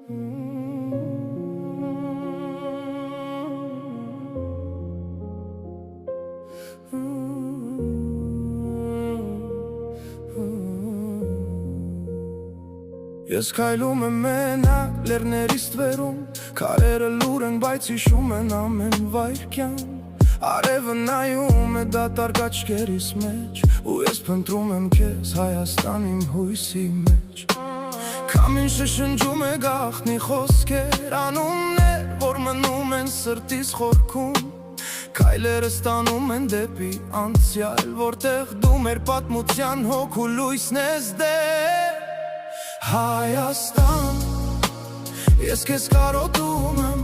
Ես քայլում եմ մենակ լեռներից ստվերում, քարերը լուր են, բայց հիշում են ամեն վայրկյան։ Արևը նայում է դատարկ աչքերիս մեջ, ու ես փնտրում եմ քեզ Հայաստան իմ հույսի մեջ։ Քամին շշնջում է գաղտնի խոսքեր, անուններ, որ մնում են սրտիս խորքում։ Քայլերը ստանում են դեպի անցյալ, որտեղ դու մեր պատմության հոգու լույսն ես դեր։ Հայաստան, ես քեզ կարոտում եմ,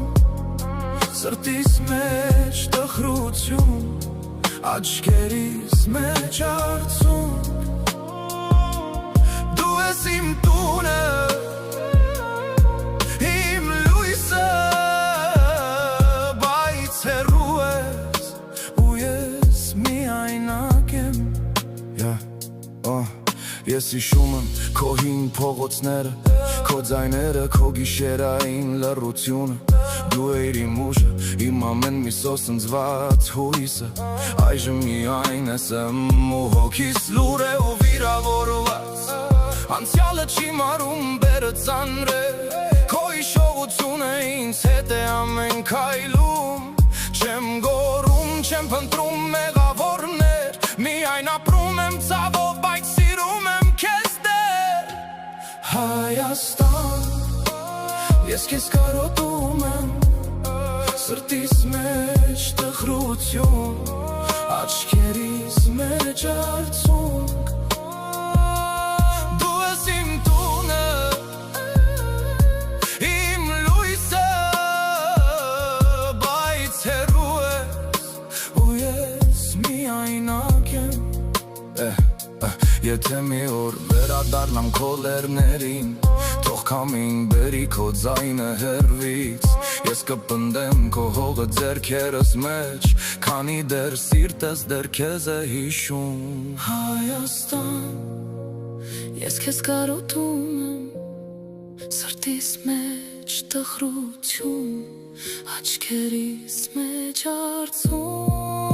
սրտիս մեջ տխրություն, աչքերիս մեջ արցունք։ Դու ես իմ տունը, իմ լույսը, բայց հեռու ես, ու ես միայնակ եմ։ Ես հիշում եմ քո հին փողոցները, քո ձայները, քո գիշերային լռությունը։ Դու էիր իմ ուժը, իմ ամեն մի սոսնձված հույսը։ Այժմ միայն ես եմ ու հոգիս լուր է ու վիրավորված։ Անցյալը չի մարում բերը ծանր է, քո հիշողությունը ինձ հետ է ամեն քայլում։ Չեմ գոռում, չեմ փնտրում մեղավորներ, միայն ապրում եմ ցավով, բայց սիրում եմ քեզ դեր։ Հայաստան, ես քեզ կարոտում եմ, սրտիս մեջ տխրություն, աչքերիս մեջ արցունք։ Դու ես իմ տունը, իմ լույսը, բայց հեռու ես, ու ես միայնակ եմ։ Եթե մի օր վերադառնամ քո լեռներին, թող քամին բերի քո ձայնը հեռվից, ես կպնդեմ քո հողը ձեռքերս մեջ, քանի դեռ սիրտս դեռ քեզ է հիշում։ Հայաստան, ես քեզ կարոտում եմ, սրտիս մեջ տխրություն, աչքերիս մեջ արցունք։